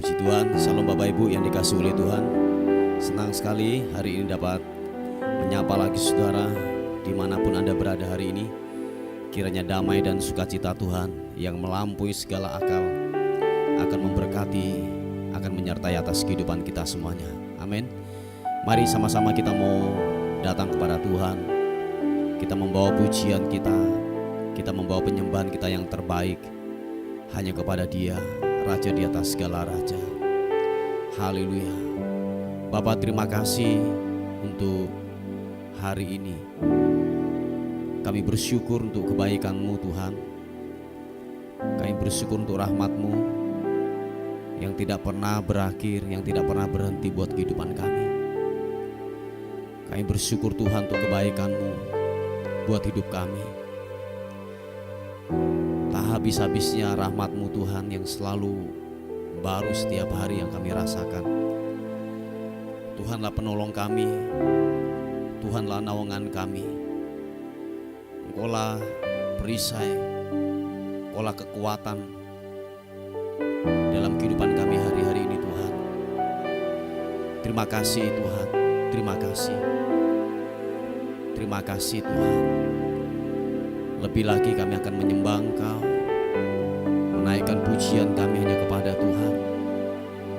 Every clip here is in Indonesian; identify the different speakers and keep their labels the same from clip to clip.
Speaker 1: Puji Tuhan, salam Bapak Ibu yang dikasihi oleh Tuhan. Senang sekali hari ini dapat menyapa lagi saudara dimanapun Anda berada hari ini. Kiranya damai dan sukacita Tuhan yang melampaui segala akal akan memberkati, akan menyertai atas kehidupan kita semuanya. Amin. Mari sama-sama kita mau datang kepada Tuhan. Kita membawa pujian kita membawa penyembahan kita yang terbaik hanya kepada Dia, Raja di atas segala raja. Haleluya. Bapa, terima kasih untuk hari ini. Kami bersyukur untuk kebaikan-Mu Tuhan. Kami bersyukur untuk rahmat-Mu yang tidak pernah berakhir, yang tidak pernah berhenti buat kehidupan kami. Kami bersyukur Tuhan untuk kebaikan-Mu buat hidup kami. Tak habis-habisnya rahmat-Mu Tuhan yang selalu baru setiap hari yang kami rasakan. Tuhanlah penolong kami, Tuhanlah naungan kami. Engkaulah perisai, Engkaulah kekuatan dalam kehidupan kami hari-hari ini Tuhan. Terima kasih Tuhan, terima kasih. Terima kasih Tuhan. Lebih lagi kami akan menyembah Engkau, menaikkan pujian kami hanya kepada Tuhan.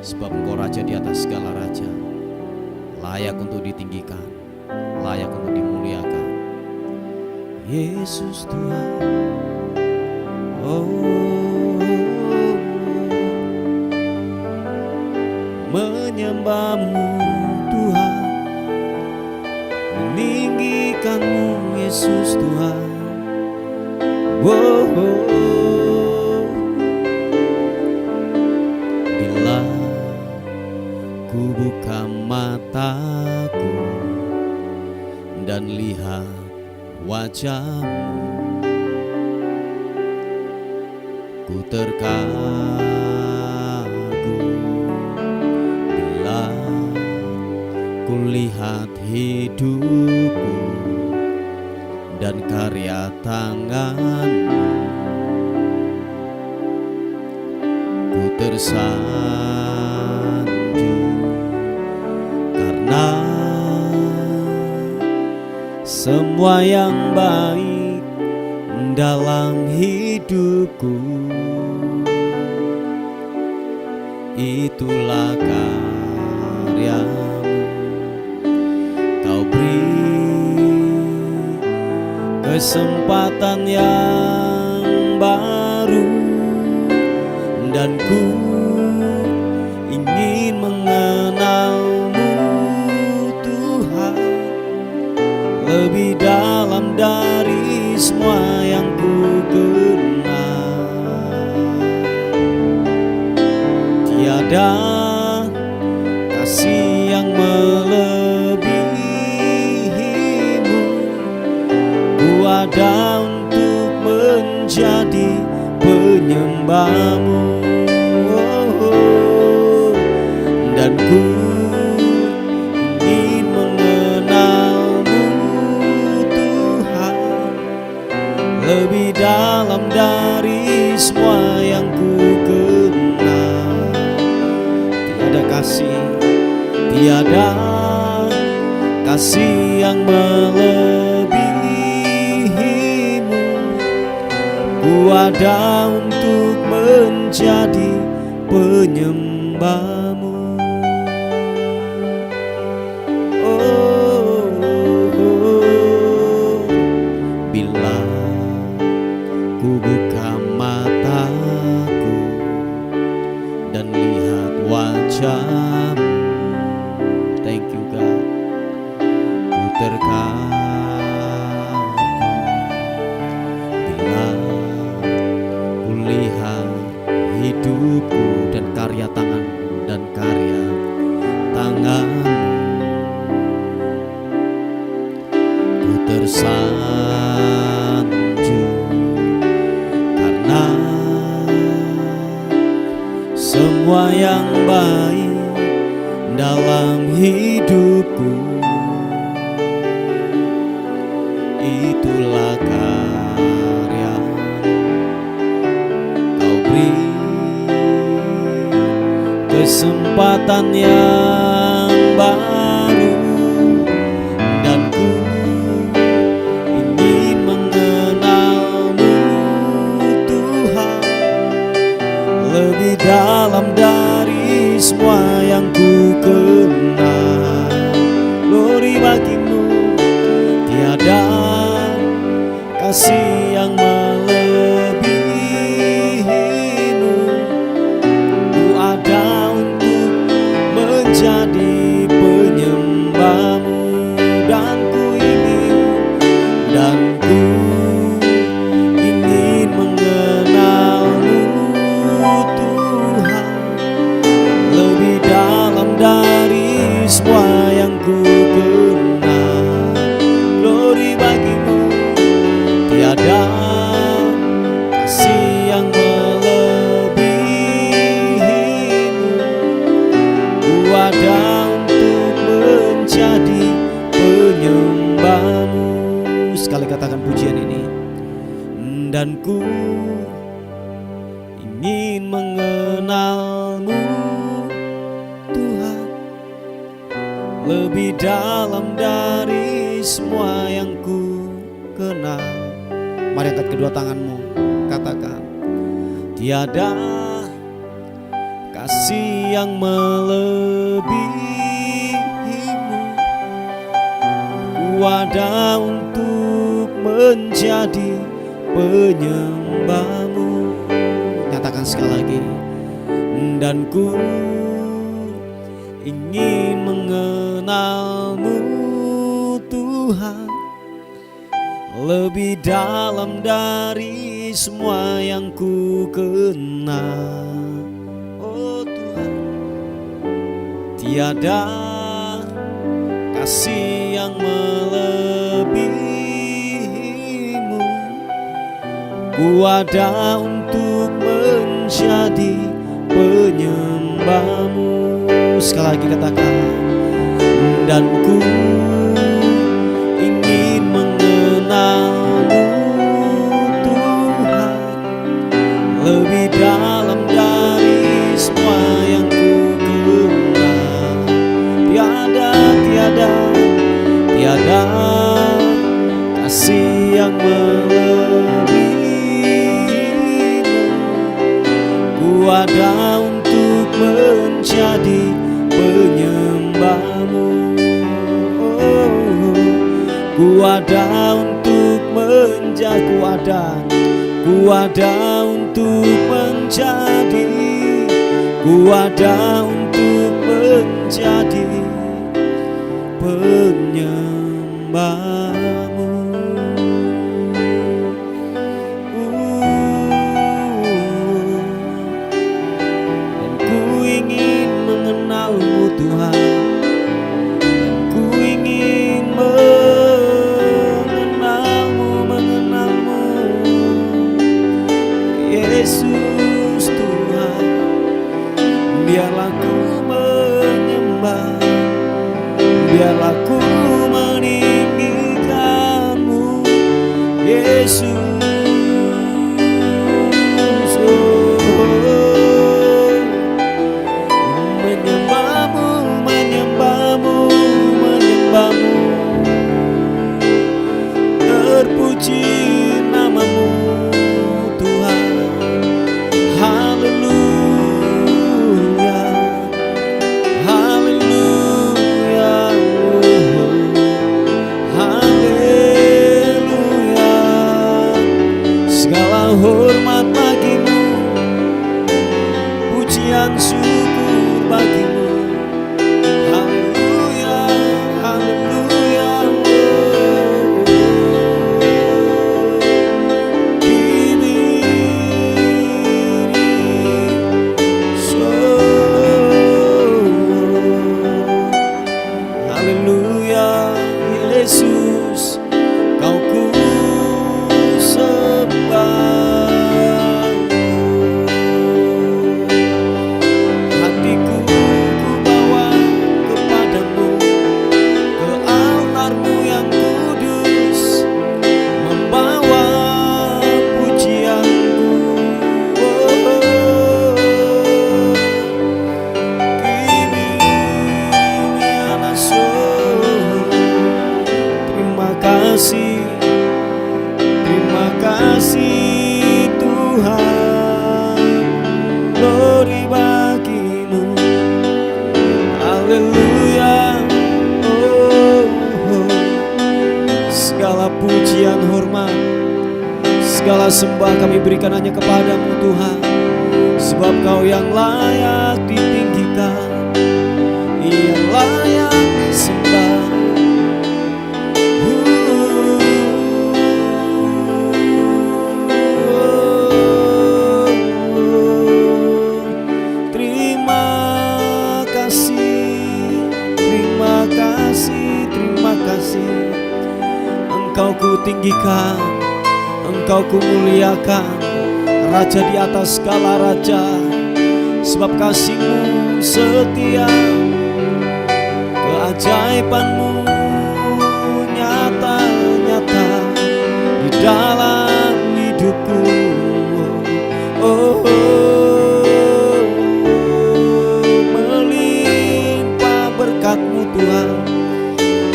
Speaker 1: Sebab Engkau Raja di atas segala raja, layak untuk ditinggikan, layak untuk dimuliakan. Yesus Tuhan, menyembah-Mu Tuhan, meninggikan-Mu Yesus Tuhan. Bila ku buka mataku dan lihat wajah-Mu, ku terkagum. Bila ku lihat hidupku dan karya tangan-Mu, ku tersanjung karena semua yang baik dalam hidupku itulah karya-Mu. Kau beri kesempatan yang baru dan ku ingin mengenal-Mu Tuhan lebih dalam dari semua yang ku kenal. Tiada kasih yang melebihi-Mu. Ku ada untuk menjadi penyembah-Mu, dan ku ingin mengenal-Mu Tuhan lebih dalam dari semua yang ku kenal. Tiada kasih yang melebihi-Mu. Ku ada untuk menjadi penyembah-Mu. Bila ku buka mataku dan lihat wajah-Mu, thank you God, ku terkagum. Bila ku lihat hidupku dan karya tangan-Mu, ku tersanjung karena semua yang baik dalam hidupku itulah karya Kau beri kesempatan yang baru, dan ku ingin mengenalmu Tuhan lebih dalam dari semua yang ku kenal. Glory bagimu, tiada kasih yang melebihimu. Ku ada untuk menjadi penyembahmu, dan ku ingin mengenalmu Tuhan lebih dalam dari semua yang ku kenal. Glory bagimu, tiada kasih yang melebihimu. Ku ada untuk menjadi penyembahmu. Sekali katakan pujian ini. Dan ku ingin mengenalmu Tuhan lebih dalam dari semua yang ku kenal. Mari angkat kedua tanganmu, katakan, tiada kasih yang melebihimu. Ku ada untuk menjadi penyembahmu. Nyatakan sekali lagi. Dan ku ingin mengenalmu Tuhan lebih dalam dari semua yang ku kenal. Oh Tuhan, tiada kasih yang melebihimu. Ku ada untuk menjadi penyembahmu. Sekali lagi katakan, dan ku ingin mengenalmu Tuhan lebih dalam dari semua yang ku kenal. Tiada kasih yang melebihimu. Ku ada untuk menjadi penyembahmu. Ku ada untuk menjadi, ku ada untuk menjadi, ku ada untuk menjadi penyembahmu. Dan ku ingin mengenalmu Tuhan, ku ingin mengenalmu Yesus Tuhan. Biarlah ku menyembah, biarlah ku meninggikanmu Yesus. Terpuji namamu Tuhan. Haleluya, haleluya, haleluya. Segala hormat bagimu, pujian syukur bagimu. Yesus, kau ku sembah. Hatiku beri bagimu. Haleluya. Segala pujian, hormat, segala sembah kami berikan hanya kepadamu Tuhan. Sebab Kau yang layak ditinggikan, yang layak disembah. Terima kasih, terima kasih, terima kasih. Engkau ku tinggikan, Engkau ku muliakan, Raja di atas segala raja. Sebab kasih-Mu setia, keajaiban-Mu nyata-nyata di dalam hidupku. Melimpah berkat-Mu Tuhan,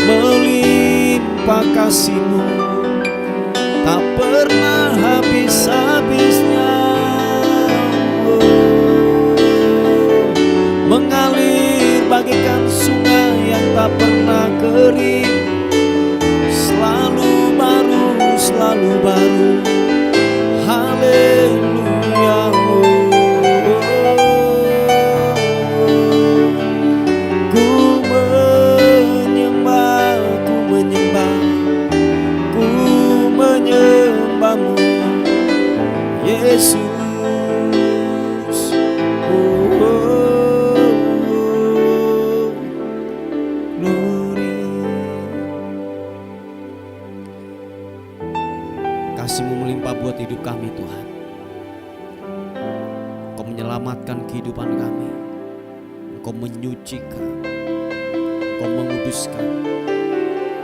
Speaker 1: melimpah kasih-Mu, tak pernah habis-habisnya. Mengalir bagaikan sungai yang tak pernah kering, selalu baru, selalu baru. Haleluya. Ku menyembah, ku menyembah, ku menyembah-Mu Yesus. Kasih-Mu melimpah buat hidup kami Tuhan. Engkau menyelamatkan kehidupan kami, Engkau menyucikan, Engkau menguduskan,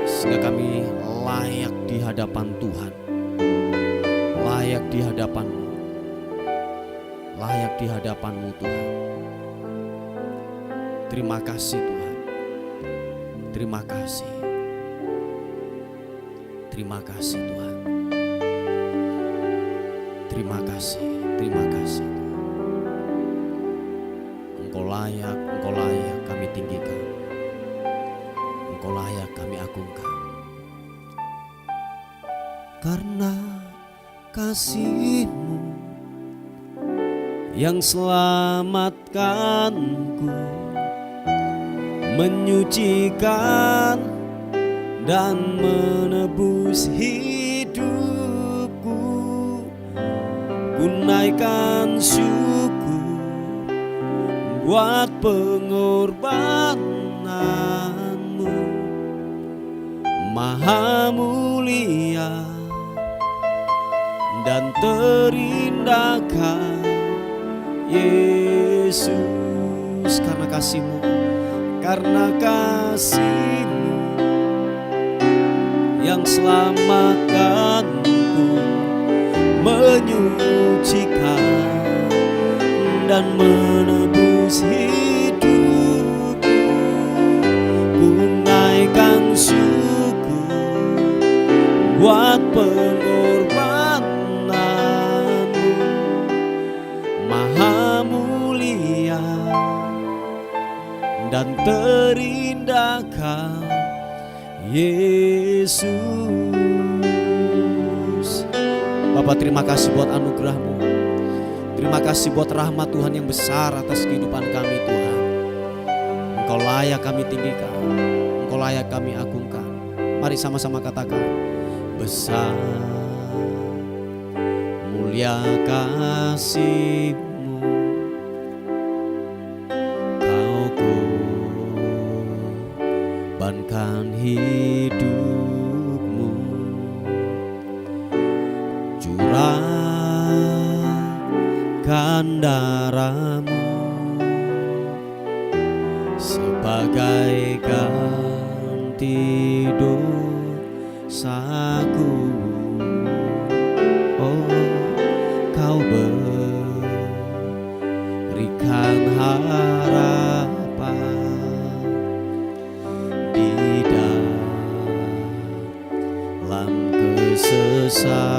Speaker 1: sehingga kami layak di hadapan Tuhan, layak di hadapan-Mu, layak di hadapan-Mu Tuhan. Terima kasih Tuhan, terima kasih, terima kasih Tuhan. Terima kasih, terima kasih. Engkau layak kami tinggikan. Engkau layak kami agungkan. Karena kasih-Mu yang selamatkanku, menyucikan dan menebus hidupku. Ku naikkan syukur buat pengorbanan-Mu, Maha mulia dan terindahkan Yesus. Karena kasih-Mu, karena kasih-Mu yang selamatkanku, menyucikan dan menebus hidupku. Ku naikkan syukur buat pengorbanan-Mu, Maha mulia dan terindahkan Yesus. Bapak, terima kasih buat anugerah-Mu. Terima kasih buat rahmat Tuhan yang besar atas kehidupan kami Tuhan. Engkau layak kami tinggikan, Engkau layak kami agungkan. Mari sama-sama katakan, besar mulia kasih-Mu, Kau korbankan hidupmu, curahkan darah-Mu sebagai ganti dosaku. Oh, Kau berikan harapan di dalam kesesakan.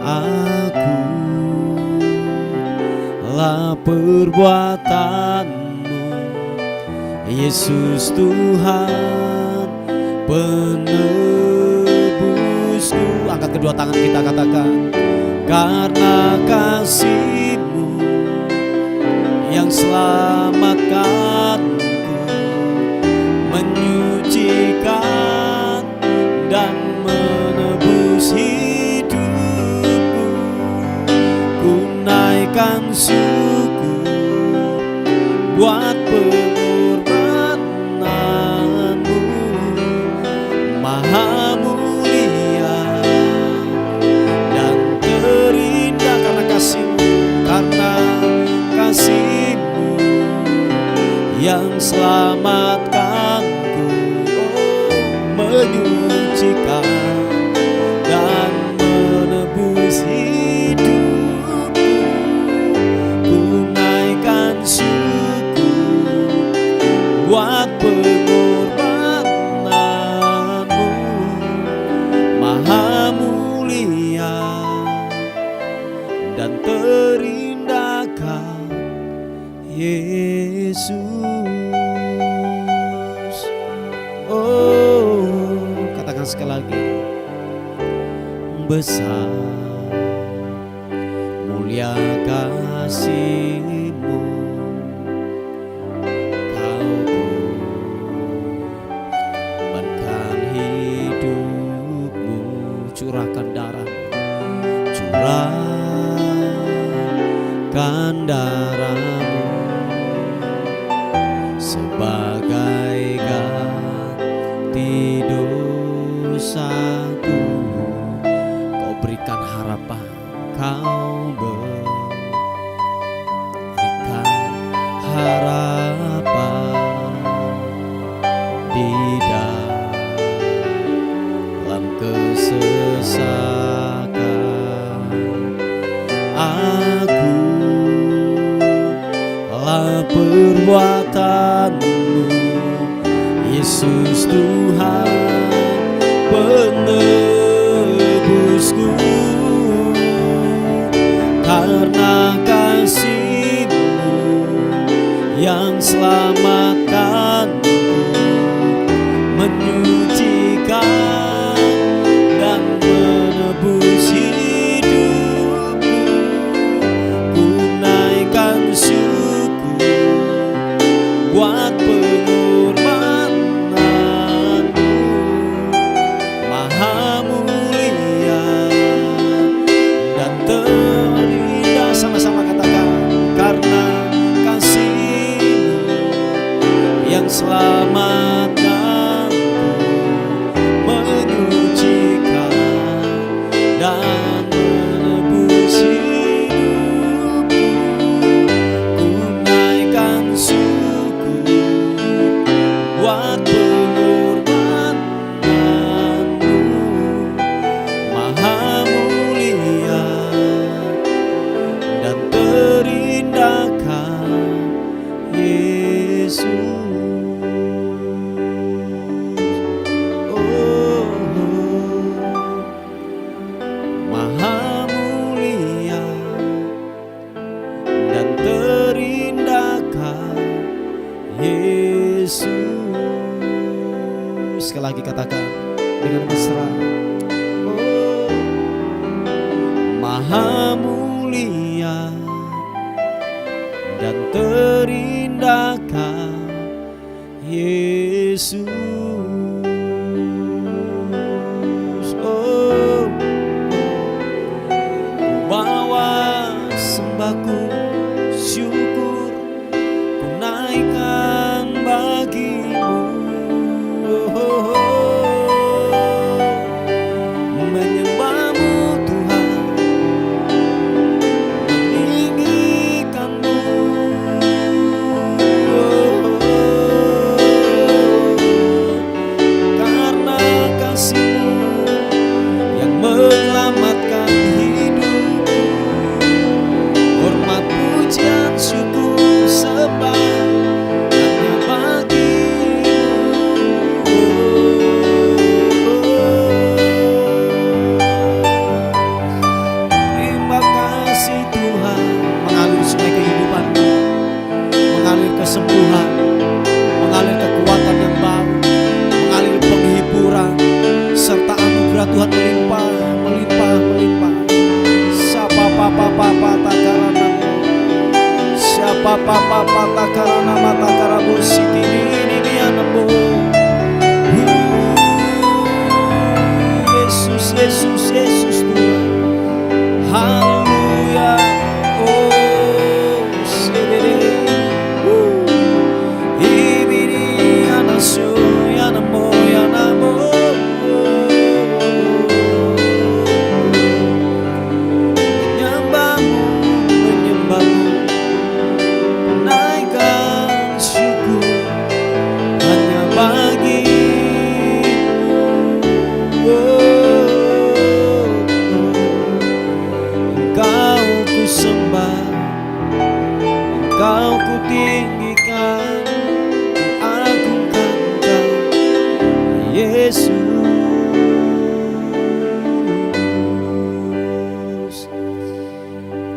Speaker 1: Aku segala perbuatanmu, Yesus Tuhan penebusku. Angkat kedua tangan kita, katakan, karena kasih-Mu yang selamatkanku, menyucikan dan menebus hidupku. Ku naikkan syukur buat pengorbanan-Mu, Maha mulia dan terindah. Karena kasih-Mu, karena kasih-Mu yang selamatkanku, menyucikan dan menebus hidupku. Ku naikkan syukur buat pengorbanan-Mu, Maha mulia dan terindahkan Yesus. Oh, katakan sekali lagi, besar mulia kasih-Mu, Kau korbankan hidupmu, curahkan darah-Mu sebagai ganti dosaku. Kau berikan harapan, Kau berikan harapan di dalam kesesakan. Aku lah perbuatan-Mu, Yesus Tuhan penebusku. Karena kasih-Mu yang selamatkanku, menyucikan dan menebus hidupku. Ku naikkan syukur buat pengorbanan-Mu, Maha mulia dan terindah. Sama-sama katakan, karena kasih-Mu yang selamatkanku, menyucikan dan menebus hidupku. Ku naikkan syukur buat pengorbanan-Mu, Maha mulia dan terindahkan Yesus. Oh, Maha mulia dan terindahkan Yesus. Sekali lagi katakan dengan mesra, oh, Maha mulia dan terindahkan Yesus. Oh, bawa sembahku syukur, ku naikkan bagi-Mu. Oh, menyembah-Mu Tuhan, meninggikan-Mu. Karena kasih-Mu yang menyelamatkan hidupku, hormat pujian syukur papa pata karana mata karabu siti ini anamo. Yesus, Yesus, Yesus Tuhan. Haleluya. Oh, sebere. Ibiri anasyo yanamo yanamo. Menyembahmu, menyembahmu. Naikkan syukur hanya bagimu. Engkau ku sembah, Engkau ku tinggikan, ku agungkan Engkau, Yesus.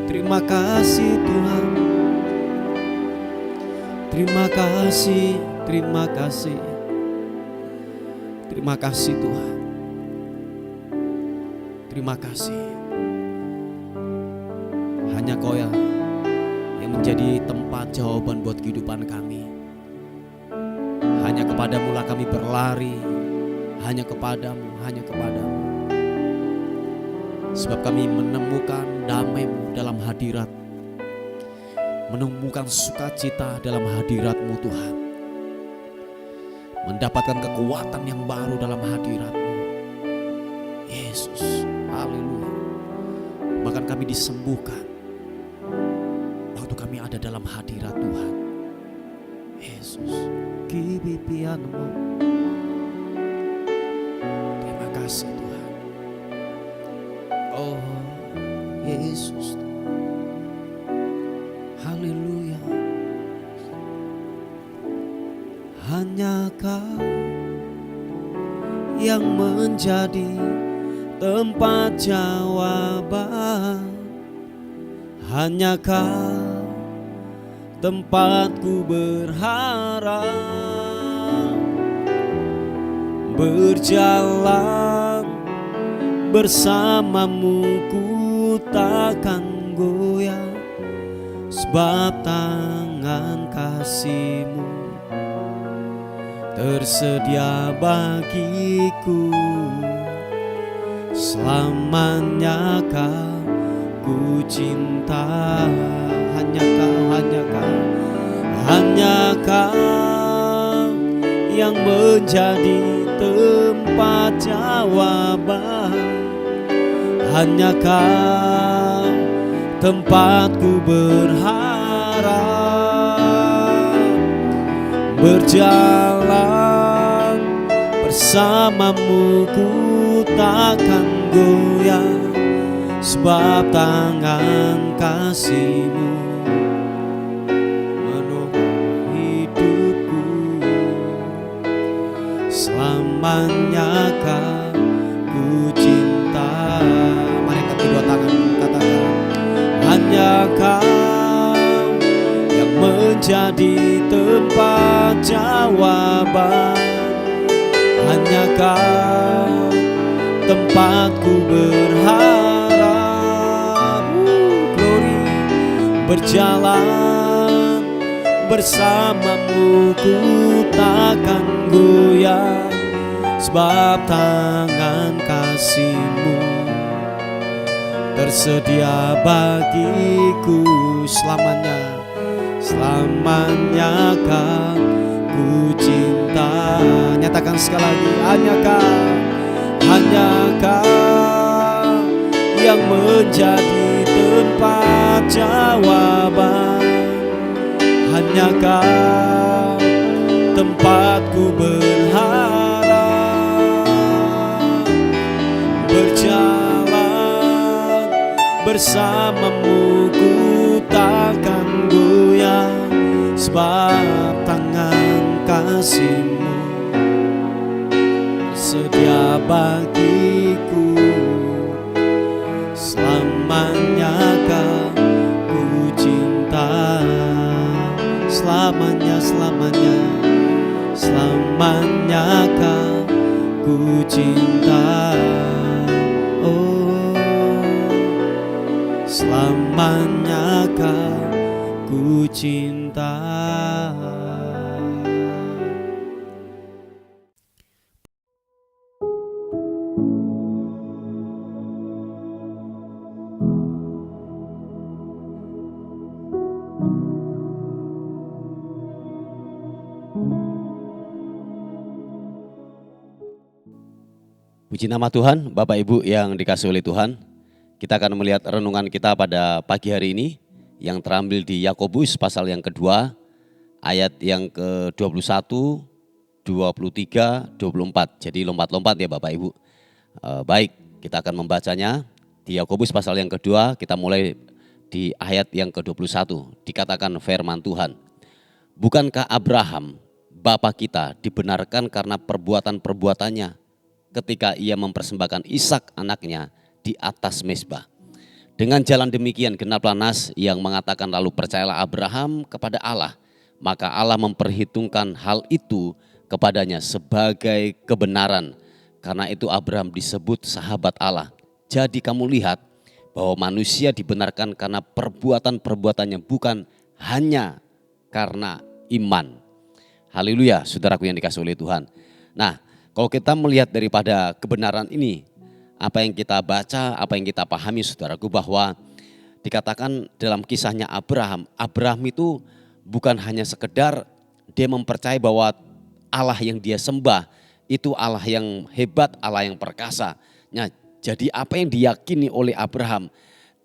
Speaker 1: Terima kasih Tuhan. Terima kasih, terima kasih. Terima kasih Tuhan. Terima kasih. Hanya Kau yang menjadi tempat jawaban buat kehidupan kami. Hanya kepadamu lah kami berlari. Hanya kepadamu, hanya kepadamu. Sebab kami menemukan damai-Mu dalam hadirat. Menemukan sukacita dalam hadirat-Mu Tuhan. Mendapatkan kekuatan yang baru dalam hadirat-Mu. Yesus, haleluya. Bahkan kami disembuhkan waktu kami ada dalam hadirat Tuhan. Yesus, kibipianmu. Terima kasih Tuhan. Oh Yesus, haleluya. Hanya Kau yang menjadi tempat jawaban. Hanya Kau tempatku berharap. Berjalan bersamamu ku takkan goyah. Sebab tangan kasih-Mu tersedia bagiku. Selamanya Kau ku cinta. Hanya Kau, hanya Kau, hanya Kau yang menjadi tempat jawaban. Hanya Kau tempatku berharap. Berjalan bersamamu ku takkan goyah. Sebab tangan kasih-Mu menolong hidupku. Selamanya Kau ku cinta. Mari angkat kedua tanganmu, katakan. Hanya Kau yang menjadi tempat jawaban. Hanya Kau tempatku berharap. Glory. Berjalan bersamamu ku takkan goyah. Sebab tangan kasih-Mu tersedia bagiku. Selamanya, selamanya Kau ku cinta. Nyatakan sekali lagi. Hanya Kau, hanya Kau yang menjadi tempat jawaban. Hanya Kau tempatku berharap. Berjalan bersamamu ku takkan goyah. Sebab tangan kasih-Mu sedia bagiku. Selamanya Kau ku cinta. Selamanya, selamanya, selamanya Kau ku cinta. Oh, selamanya Kau ku cinta. Puji nama Tuhan, Bapak Ibu yang dikasihi oleh Tuhan. Kita akan melihat renungan kita pada pagi hari ini yang terambil di Yakobus pasal yang kedua, ayat yang ke-21, 23, 24. Jadi lompat-lompat ya Bapak Ibu. Baik, kita akan membacanya di Yakobus pasal yang kedua, kita mulai di ayat yang ke-21. Dikatakan firman Tuhan, bukankah Abraham, bapa kita, dibenarkan karena perbuatan-perbuatannya ketika ia mempersembahkan Ishak anaknya di atas mezbah. Dengan jalan demikian genaplah nas yang mengatakan lalu percayalah Abraham kepada Allah, maka Allah memperhitungkan hal itu kepadanya sebagai kebenaran. Karena itu Abraham disebut sahabat Allah. Jadi kamu lihat bahwa manusia dibenarkan karena perbuatan-perbuatannya, bukan hanya karena iman. Haleluya, saudaraku yang dikasihi oleh Tuhan. Nah, kalau kita melihat daripada kebenaran ini, apa yang kita baca, apa yang kita pahami saudaraku, bahwa dikatakan dalam kisahnya Abraham itu bukan hanya sekedar dia mempercayai bahwa Allah yang dia sembah itu Allah yang hebat, Allah yang perkasa. Nah, jadi apa yang diyakini oleh Abraham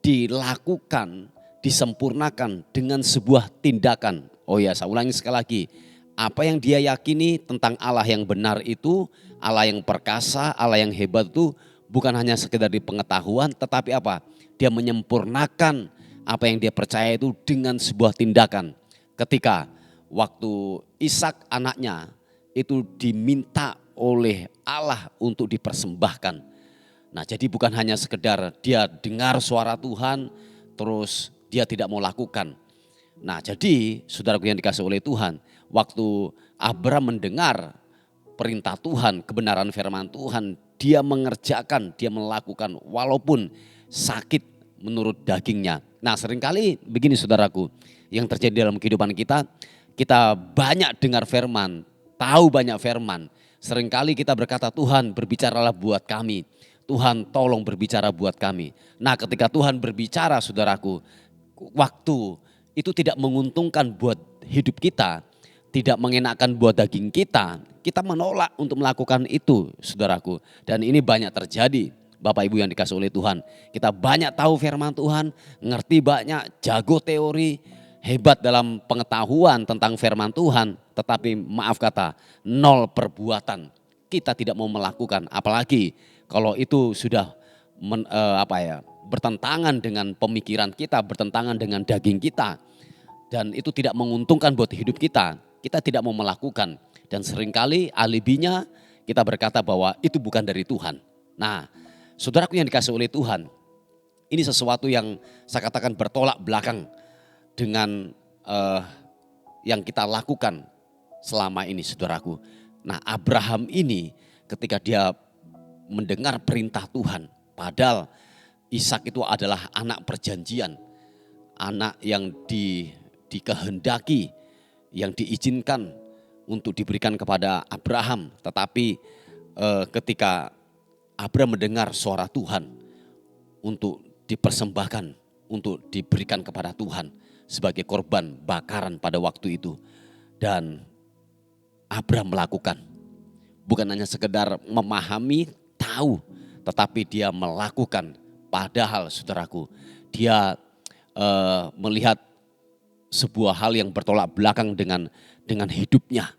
Speaker 1: dilakukan, disempurnakan dengan sebuah tindakan. Oh ya, saya ulangi sekali lagi. Apa yang dia yakini tentang Allah yang benar itu, Allah yang perkasa, Allah yang hebat itu bukan hanya sekedar di pengetahuan, tetapi apa? Dia menyempurnakan apa yang dia percaya itu dengan sebuah tindakan. Ketika waktu Ishak anaknya itu diminta oleh Allah untuk dipersembahkan. Nah, jadi bukan hanya sekedar dia dengar suara Tuhan terus dia tidak mau lakukan. Nah, jadi saudaraku yang dikasihi oleh Tuhan, waktu Abraham mendengar perintah Tuhan, kebenaran firman Tuhan, dia mengerjakan, dia melakukan walaupun sakit menurut dagingnya. Nah, seringkali begini saudaraku, yang terjadi dalam kehidupan kita, kita banyak dengar firman, tahu banyak firman. Seringkali kita berkata, Tuhan berbicaralah buat kami, Tuhan tolong berbicara buat kami. Nah, ketika Tuhan berbicara saudaraku, waktu itu tidak menguntungkan buat hidup kita, tidak mengenakan buat daging kita, kita menolak untuk melakukan itu saudaraku. Dan ini banyak terjadi Bapak Ibu yang dikasihi oleh Tuhan. Kita banyak tahu firman Tuhan, ngerti banyak, jago teori, hebat dalam pengetahuan tentang firman Tuhan. Tetapi maaf kata, nol perbuatan. Kita tidak mau melakukan, apalagi kalau itu sudah bertentangan dengan pemikiran kita, bertentangan dengan daging kita. Dan itu tidak menguntungkan buat hidup kita tidak mau melakukan. Dan seringkali alibinya kita berkata bahwa itu bukan dari Tuhan. Nah, saudaraku yang dikasihi oleh Tuhan, ini sesuatu yang saya katakan bertolak belakang dengan yang kita lakukan selama ini saudaraku. Nah, Abraham ini ketika dia mendengar perintah Tuhan, padahal Ishak itu adalah anak perjanjian, anak yang dikehendaki, yang diizinkan untuk diberikan kepada Abraham. Tetapi ketika Abraham mendengar suara Tuhan untuk dipersembahkan, untuk diberikan kepada Tuhan sebagai korban bakaran pada waktu itu. Dan Abraham melakukan, bukan hanya sekedar memahami, tahu, tetapi dia melakukan. Padahal saudaraku, dia melihat sebuah hal yang bertolak belakang dengan hidupnya.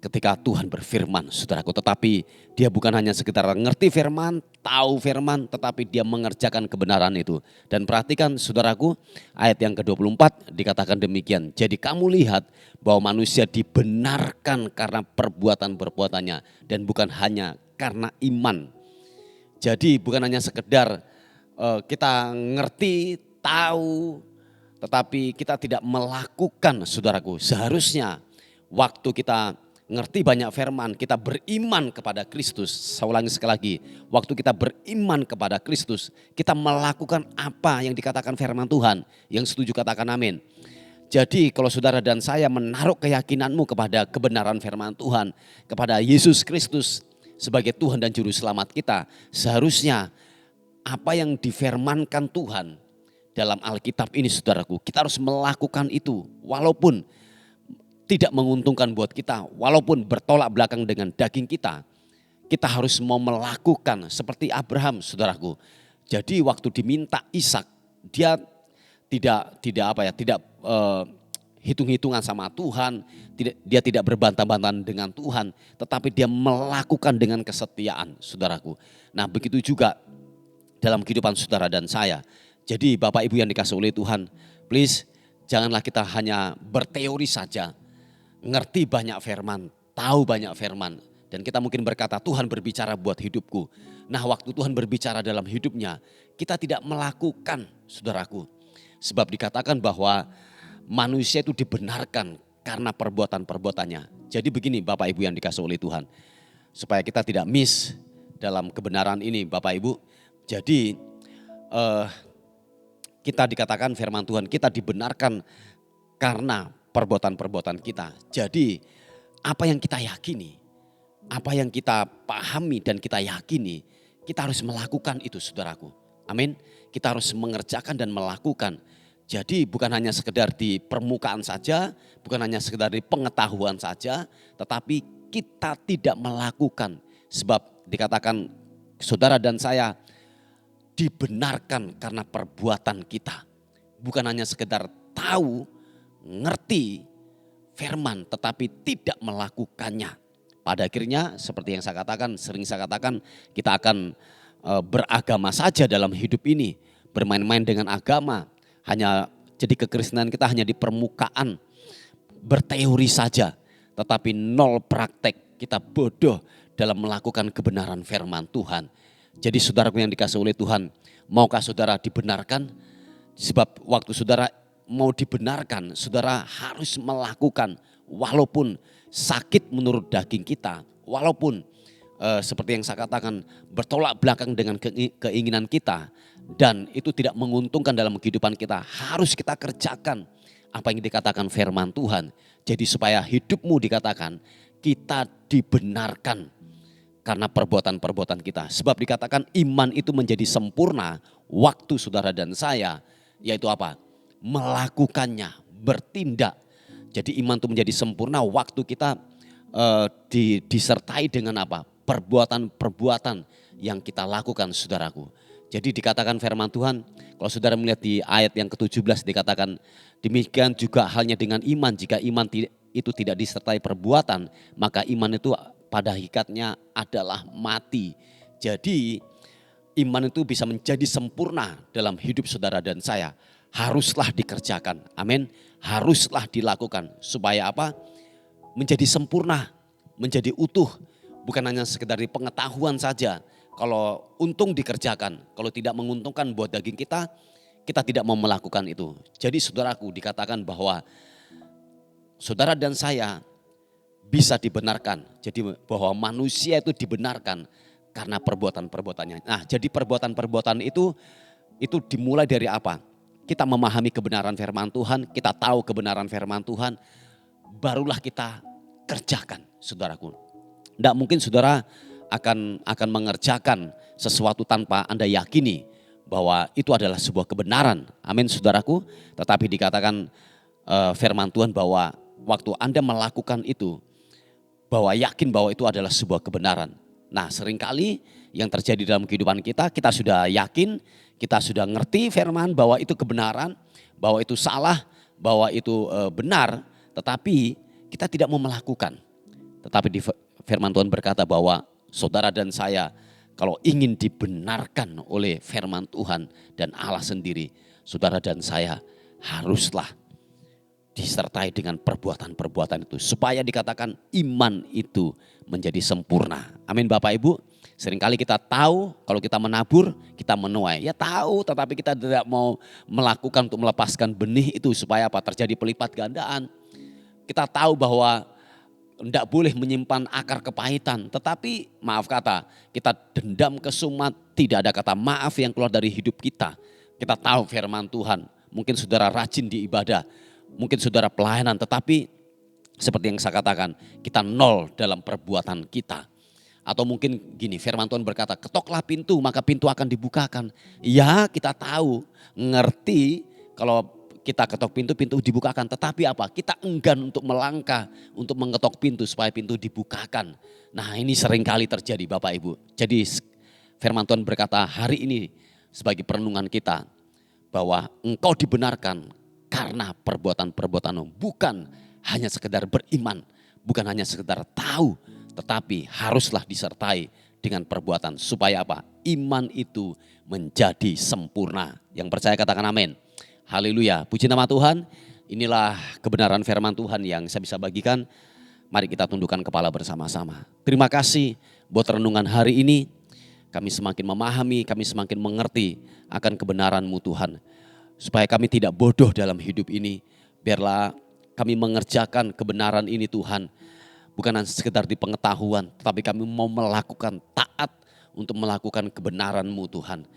Speaker 1: Ketika Tuhan berfirman saudaraku, tetapi dia bukan hanya sekedar ngerti firman, tahu firman, tetapi dia mengerjakan kebenaran itu. Dan perhatikan saudaraku, ayat yang ke-24 dikatakan demikian. Jadi kamu lihat bahwa manusia dibenarkan karena perbuatan-perbuatannya dan bukan hanya karena iman. Jadi bukan hanya sekedar kita ngerti, tahu, tetapi kita tidak melakukan saudaraku. Seharusnya waktu kita ngerti banyak firman, kita beriman kepada Kristus. Saya ulangi sekali lagi, waktu kita beriman kepada Kristus, kita melakukan apa yang dikatakan firman Tuhan. Yang setuju katakan amin. Jadi kalau saudara dan saya menaruh keyakinanmu kepada kebenaran firman Tuhan, kepada Yesus Kristus sebagai Tuhan dan Juru Selamat kita, seharusnya apa yang difirmankan Tuhan dalam Alkitab ini saudaraku, kita harus melakukan itu walaupun tidak menguntungkan buat kita, walaupun bertolak belakang dengan daging kita harus mau melakukan seperti Abraham saudaraku. Jadi waktu diminta Ishak, dia tidak hitung-hitungan sama Tuhan, dia tidak berbantah-bantahan dengan Tuhan, tetapi dia melakukan dengan kesetiaan saudaraku. Nah begitu juga dalam kehidupan saudara dan saya. Jadi Bapak Ibu yang dikasihi oleh Tuhan, please janganlah kita hanya berteori saja, ngerti banyak firman, tahu banyak firman. Dan kita mungkin berkata Tuhan berbicara buat hidupku. Nah waktu Tuhan berbicara dalam hidupnya, kita tidak melakukan saudaraku. Sebab dikatakan bahwa manusia itu dibenarkan karena perbuatan-perbuatannya. Jadi begini Bapak Ibu yang dikasihi oleh Tuhan. Supaya kita tidak miss dalam kebenaran ini Bapak Ibu. Jadi kita dikatakan firman Tuhan, kita dibenarkan karena perbuatan-perbuatan kita. Jadi apa yang kita yakini, apa yang kita pahami dan kita yakini, kita harus melakukan itu saudaraku. Amin. Kita harus mengerjakan dan melakukan. Jadi bukan hanya sekedar di permukaan saja, bukan hanya sekedar di pengetahuan saja, tetapi kita tidak melakukan. Sebab dikatakan saudara dan saya dibenarkan karena perbuatan kita. Bukan hanya sekedar tahu, ngerti firman tetapi tidak melakukannya. Pada akhirnya seperti yang saya katakan, sering saya katakan kita akan beragama saja dalam hidup ini. Bermain-main dengan agama, hanya jadi kekristenan kita hanya di permukaan, berteori saja. Tetapi nol praktek, kita bodoh dalam melakukan kebenaran firman Tuhan. Jadi saudaraku yang dikasihi oleh Tuhan, maukah saudara dibenarkan? Sebab waktu saudara mau dibenarkan, saudara harus melakukan walaupun sakit menurut daging kita, walaupun seperti yang saya katakan bertolak belakang dengan keinginan kita dan itu tidak menguntungkan dalam kehidupan kita, harus kita kerjakan apa yang dikatakan firman Tuhan. Jadi supaya hidupmu dikatakan kita dibenarkan karena perbuatan-perbuatan kita. Sebab dikatakan iman itu menjadi sempurna waktu saudara dan saya, yaitu apa? Melakukannya, bertindak. Jadi iman itu menjadi sempurna waktu kita disertai dengan apa? Perbuatan-perbuatan yang kita lakukan saudaraku. Jadi dikatakan firman Tuhan, kalau saudara melihat di ayat yang ke-17 dikatakan demikian juga halnya dengan iman. Jika iman itu tidak disertai perbuatan, maka iman itu pada hakikatnya adalah mati. Jadi iman itu bisa menjadi sempurna dalam hidup saudara dan saya. Haruslah dikerjakan, amin. Haruslah dilakukan supaya apa? Menjadi sempurna, menjadi utuh. Bukan hanya sekedar di pengetahuan saja. Kalau untung dikerjakan, kalau tidak menguntungkan buat daging kita, kita tidak mau melakukan itu. Jadi saudaraku dikatakan bahwa saudara dan saya bisa dibenarkan. Jadi bahwa manusia itu dibenarkan karena perbuatan-perbuatannya. Nah jadi perbuatan-perbuatan itu dimulai dari apa? Kita memahami kebenaran firman Tuhan, kita tahu kebenaran firman Tuhan, barulah kita kerjakan saudaraku. Tidak mungkin saudara akan mengerjakan sesuatu tanpa Anda yakini bahwa itu adalah sebuah kebenaran. Amin saudaraku. Tetapi dikatakan firman Tuhan bahwa waktu Anda melakukan itu, bahwa yakin bahwa itu adalah sebuah kebenaran. Nah seringkali yang terjadi dalam kehidupan kita sudah yakin, kita sudah ngerti firman bahwa itu kebenaran, bahwa itu salah, bahwa itu benar. Tetapi kita tidak mau melakukan. Tetapi di firman Tuhan berkata bahwa saudara dan saya kalau ingin dibenarkan oleh firman Tuhan dan Allah sendiri, saudara dan saya haruslah disertai dengan perbuatan-perbuatan itu. Supaya dikatakan iman itu menjadi sempurna. Amin Bapak Ibu. Seringkali kita tahu kalau kita menabur, kita menuai. Ya tahu tetapi kita tidak mau melakukan untuk melepaskan benih itu supaya apa? Terjadi pelipat gandaan. Kita tahu bahwa tidak boleh menyimpan akar kepahitan. Tetapi maaf kata, kita dendam kesumat, tidak ada kata maaf yang keluar dari hidup kita. Kita tahu firman Tuhan, mungkin saudara rajin di ibadah. Mungkin saudara pelayanan, tetapi seperti yang saya katakan, kita nol dalam perbuatan kita. Atau mungkin gini, firman Tuhan berkata, ketoklah pintu maka pintu akan dibukakan. Ya, kita tahu, ngerti kalau kita ketok pintu, pintu dibukakan. Tetapi apa? Kita enggan untuk melangkah, untuk mengetok pintu supaya pintu dibukakan. Nah, ini seringkali terjadi Bapak Ibu. Jadi firman Tuhan berkata hari ini sebagai perenungan kita, bahwa engkau dibenarkan karena perbuatan-perbuatanmu, bukan hanya sekedar beriman, bukan hanya sekedar tahu, tetapi haruslah disertai dengan perbuatan. Supaya apa? Iman itu menjadi sempurna. Yang percaya katakan amin. Haleluya, puji nama Tuhan. Inilah kebenaran firman Tuhan yang saya bisa bagikan. Mari kita tundukkan kepala bersama-sama. Terima kasih buat renungan hari ini. Kami semakin memahami, kami semakin mengerti akan kebenaran-Mu Tuhan. Supaya kami tidak bodoh dalam hidup ini. Biarlah kami mengerjakan kebenaran ini Tuhan. Bukan hanya sekedar di pengetahuan, tetapi kami mau melakukan taat untuk melakukan kebenaran-Mu Tuhan.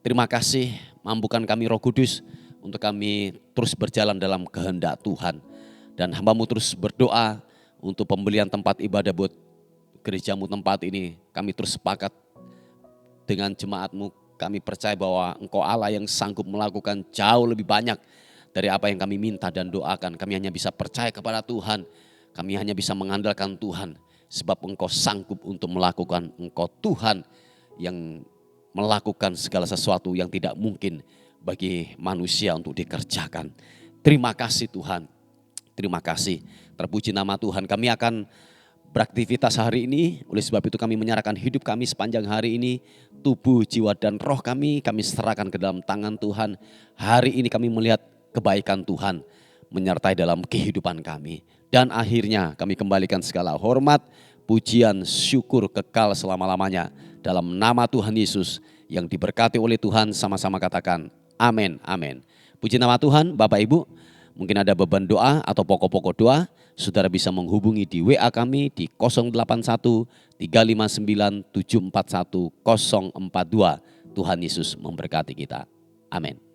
Speaker 1: Terima kasih, mampukan kami Roh Kudus untuk kami terus berjalan dalam kehendak Tuhan. Dan hamba-Mu terus berdoa untuk pembelian tempat ibadah buat gereja-Mu tempat ini. Kami terus sepakat dengan jemaat-Mu, kami percaya bahwa Engkau Allah yang sanggup melakukan jauh lebih banyak dari apa yang kami minta dan doakan. Kami hanya bisa percaya kepada Tuhan, kami hanya bisa mengandalkan Tuhan. Sebab Engkau sanggup untuk melakukan, Engkau Tuhan yang melakukan segala sesuatu yang tidak mungkin bagi manusia untuk dikerjakan. Terima kasih Tuhan, terima kasih. Terpuji nama Tuhan. Kami akan beraktivitas hari ini, oleh sebab itu kami menyerahkan hidup kami sepanjang hari ini, tubuh, jiwa dan roh kami serahkan ke dalam tangan Tuhan. Hari ini kami melihat kebaikan Tuhan menyertai dalam kehidupan kami. Dan akhirnya kami kembalikan segala hormat, pujian, syukur kekal selama-lamanya dalam nama Tuhan Yesus yang diberkati oleh Tuhan. Sama-sama katakan amin, amin. Puji nama Tuhan. Bapak Ibu, mungkin ada beban doa atau pokok-pokok doa, saudara bisa menghubungi di WA kami di 081 359 741 042. Tuhan Yesus memberkati kita. Amin.